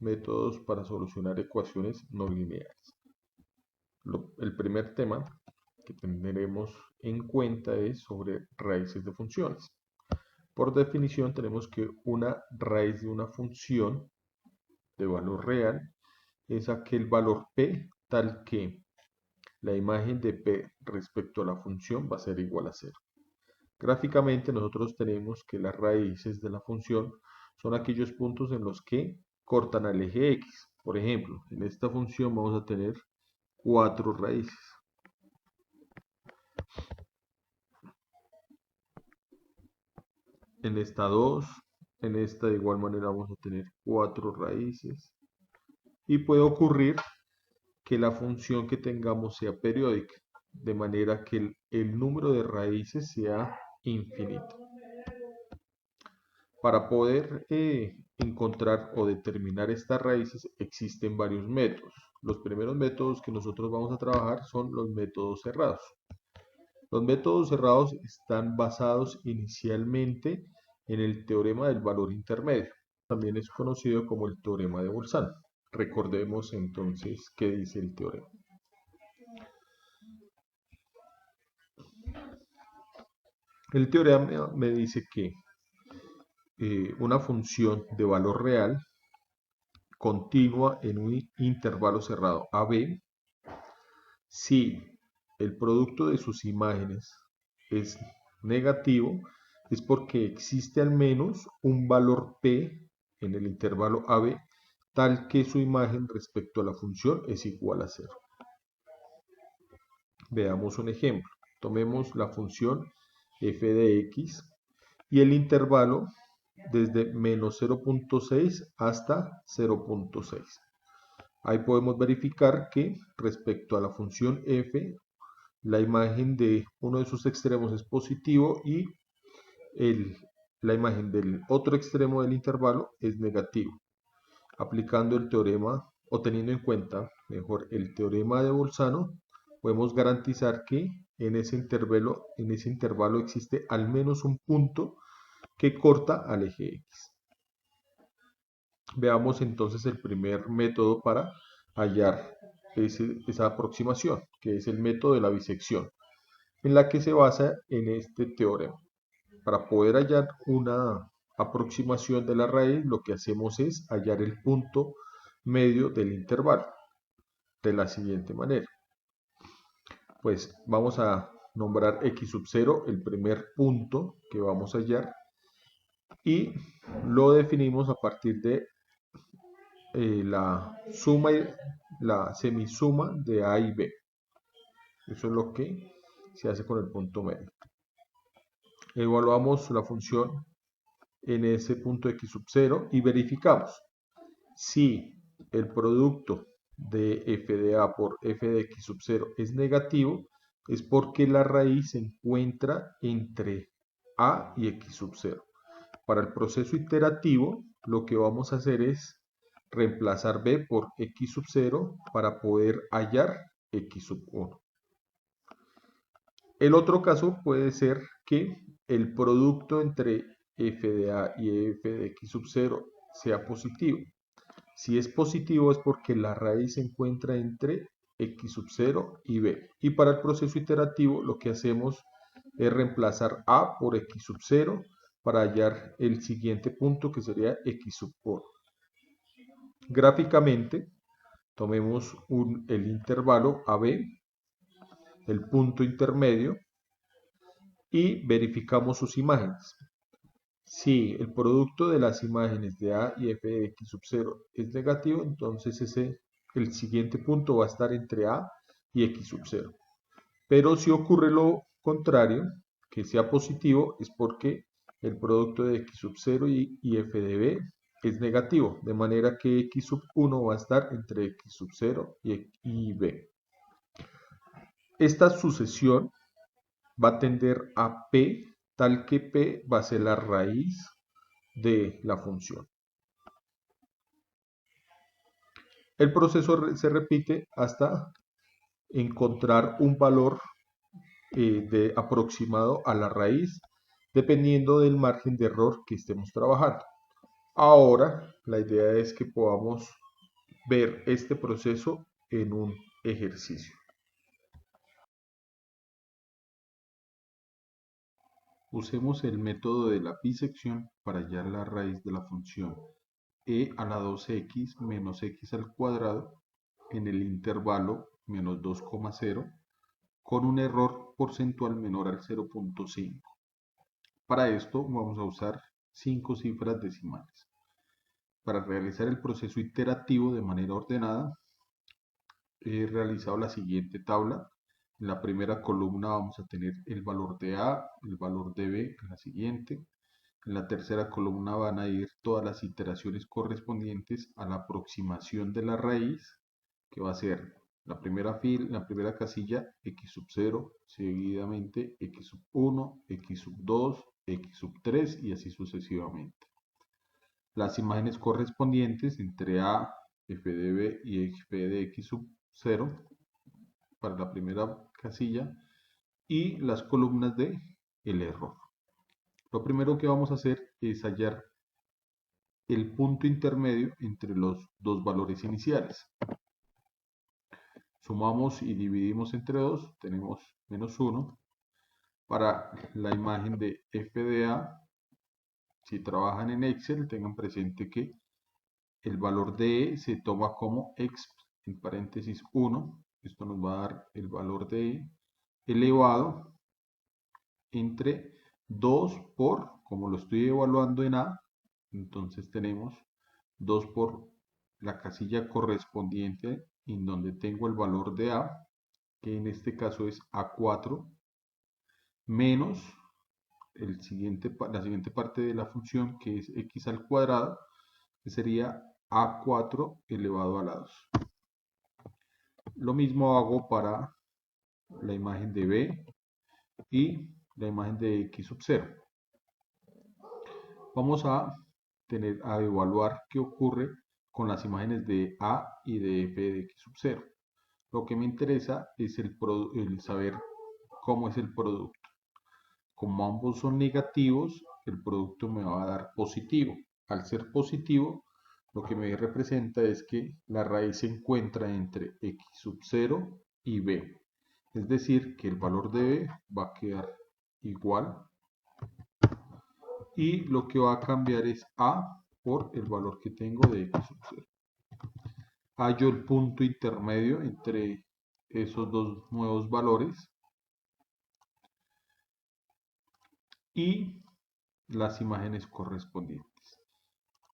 métodos para solucionar ecuaciones no lineales. El primer tema que tendremos en cuenta es sobre raíces de funciones. Por definición tenemos que una raíz de una función de valor real es aquel valor p tal que la imagen de p respecto a la función va a ser igual a 0. Gráficamente nosotros tenemos que las raíces de la función son aquellos puntos en los que cortan al eje x. Por ejemplo, en esta función vamos a tener 4 raíces. En esta 2, en esta de igual manera vamos a tener 4 raíces. Y puede ocurrir que la función que tengamos sea periódica, de manera que el número de raíces sea infinito. Para poder encontrar o determinar estas raíces existen varios métodos. Los primeros métodos que nosotros vamos a trabajar son los métodos cerrados. Los métodos cerrados están basados inicialmente en el teorema del valor intermedio. También es conocido como el teorema de Bolzano. Recordemos entonces qué dice el teorema. El teorema me dice que una función de valor real continua en un intervalo cerrado AB si el producto de sus imágenes es negativo, es porque existe al menos un valor P en el intervalo AB tal que su imagen respecto a la función es igual a 0. Veamos un ejemplo. Tomemos la función f de x y el intervalo desde menos 0.6 hasta 0.6. Ahí podemos verificar que respecto a la función f, la imagen de uno de sus extremos es positivo y la imagen del otro extremo del intervalo es negativo. Aplicando el teorema o teniendo en cuenta mejor el teorema de Bolzano, podemos garantizar que en ese intervalo existe al menos un punto que corta al eje x. Veamos entonces el primer método para hallar esa aproximación, que es el método de la bisección, en la que se basa en este teorema. Para poder hallar una aproximación de la raíz, lo que hacemos es hallar el punto medio del intervalo, de la siguiente manera. Pues vamos a nombrar x sub 0 el primer punto que vamos a hallar y lo definimos a partir de la suma y la semisuma de A y B. Eso es lo que se hace con el punto medio. Evaluamos la función en ese punto x sub 0 y verificamos si el producto de f de a por f de x sub 0 es negativo, es porque la raíz se encuentra entre a y x sub 0. Para el proceso iterativo, lo que vamos a hacer es reemplazar b por x sub 0 para poder hallar x sub 1. El otro caso puede ser que el producto entre f de a y f de x sub 0 sea positivo. Si es positivo es porque la raíz se encuentra entre x sub 0 y b. Y para el proceso iterativo lo que hacemos es reemplazar a por x sub 0 para hallar el siguiente punto que sería x sub 1. Gráficamente, tomemos el intervalo AB, el punto intermedio, y verificamos sus imágenes. Si el producto de las imágenes de A y f de x sub 0 es negativo, entonces el siguiente punto va a estar entre A y x sub 0. Pero si ocurre lo contrario, que sea positivo, es porque el producto de x sub 0 y f de b es negativo, de manera que x sub 1 va a estar entre x sub 0 y b. Esta sucesión va a tender a p, tal que p va a ser la raíz de la función. El proceso se repite hasta encontrar un valor aproximado a la raíz, dependiendo del margen de error que estemos trabajando. Ahora la idea es que podamos ver este proceso en un ejercicio. Usemos el método de la bisección para hallar la raíz de la función e a la 2x menos x al cuadrado en el intervalo menos 2,0 con un error porcentual menor al 0,5. Para esto vamos a usar 5 cifras decimales. Para realizar el proceso iterativo de manera ordenada, he realizado la siguiente tabla. En la primera columna vamos a tener el valor de A, el valor de B en la siguiente. En la tercera columna van a ir todas las iteraciones correspondientes a la aproximación de la raíz, que va a ser la primera casilla x sub 0, seguidamente x sub 1, x sub 2, x sub 3 y así sucesivamente. Las imágenes correspondientes entre A, f de B y f de x sub 0 para la primera casilla y las columnas de el error. Lo primero que vamos a hacer es hallar el punto intermedio entre los dos valores iniciales. Sumamos y dividimos entre 2, tenemos menos 1. Para la imagen de f de A, si trabajan en Excel, tengan presente que el valor de E se toma como exp en paréntesis 1. Esto nos va a dar el valor de E elevado entre 2 por, como lo estoy evaluando en A, entonces tenemos 2 por la casilla correspondiente en donde tengo el valor de A, que en este caso es A4, menos la siguiente parte de la función, que es x al cuadrado, que sería A4 elevado a la 2. Lo mismo hago para la imagen de B y la imagen de x sub 0. Vamos a evaluar qué ocurre con las imágenes de A y de f de x sub 0. Lo que me interesa es el saber cómo es el producto. Como ambos son negativos, el producto me va a dar positivo. Al ser positivo, lo que me representa es que la raíz se encuentra entre x sub 0 y b. Es decir, que el valor de b va a quedar igual. Y lo que va a cambiar es a por el valor que tengo de x sub 0. Hallo el punto intermedio entre esos dos nuevos valores y las imágenes correspondientes.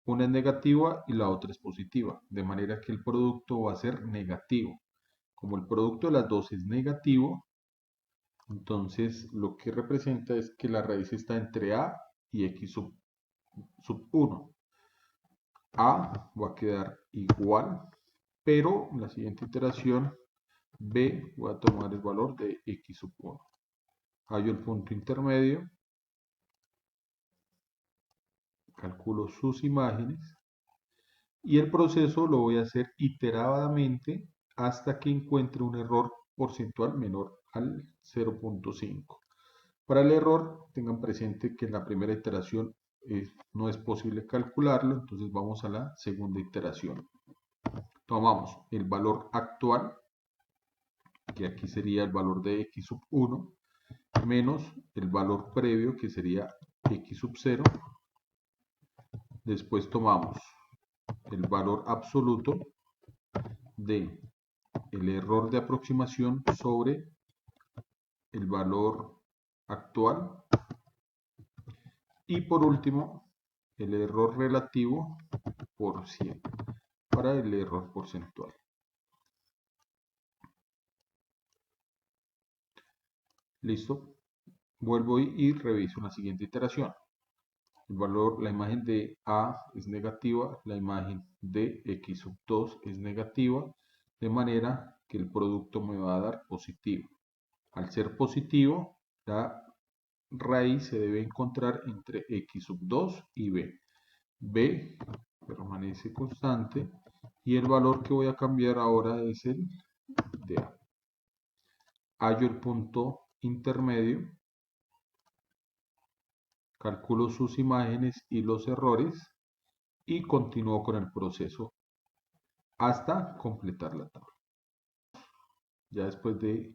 Una es negativa y la otra es positiva, de manera que el producto va a ser negativo. Como el producto de las dos es negativo, entonces lo que representa es que la raíz está entre a y x sub 1. A va a quedar igual, pero en la siguiente iteración b voy a tomar el valor de x sub 1. Hallo el punto intermedio, calculo sus imágenes y el proceso lo voy a hacer iteradamente hasta que encuentre un error porcentual menor al 0,5. Para el error, tengan presente que en la primera iteración no es posible calcularlo, entonces vamos a la segunda iteración. Tomamos el valor actual, que aquí sería el valor de x sub 1, menos el valor previo, que sería x sub 0. Después tomamos el valor absoluto de el error de aproximación sobre el valor actual y por último el error relativo por 100 para el error porcentual. Listo, vuelvo y reviso la siguiente iteración. La imagen de A es negativa, la imagen de x sub 2 es negativa, de manera que el producto me va a dar positivo. Al ser positivo, la raíz se debe encontrar entre x sub 2 y b. B permanece constante y el valor que voy a cambiar ahora es el de A. Hallo el punto intermedio, calculo sus imágenes y los errores y continúo con el proceso hasta completar la tabla. Ya después de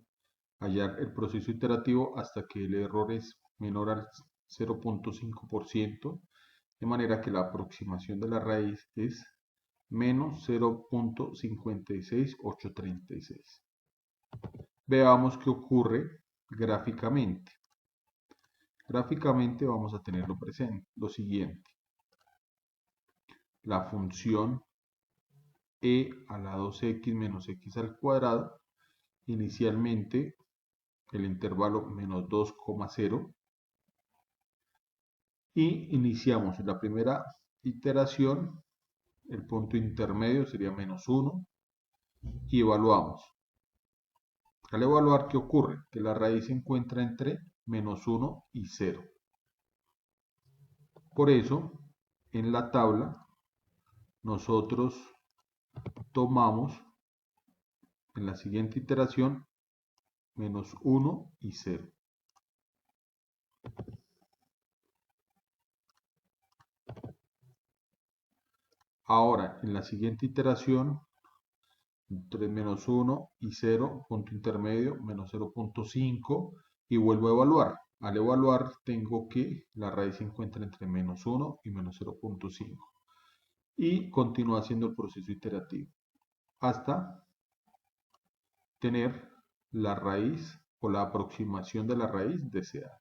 hallar el proceso iterativo hasta que el error es menor al 0.5%, de manera que la aproximación de la raíz es menos 0.56836. Veamos qué ocurre gráficamente. Gráficamente vamos a tener lo siguiente. La función e a la 2x menos x al cuadrado, inicialmente el intervalo menos 2,0, y iniciamos en la primera iteración, el punto intermedio sería menos 1, y evaluamos. Al evaluar, ¿qué ocurre? Que la raíz se encuentra entre menos 1 y 0. Por eso, en la tabla, nosotros tomamos en la siguiente iteración menos 1 y 0. Ahora, en la siguiente iteración, entre menos 1 y 0, punto intermedio, menos 0.5, y vuelvo a evaluar. Al evaluar, tengo que la raíz se encuentra entre menos 1 y menos 0.5. Y continúa haciendo el proceso iterativo hasta tener la raíz o la aproximación de la raíz deseada.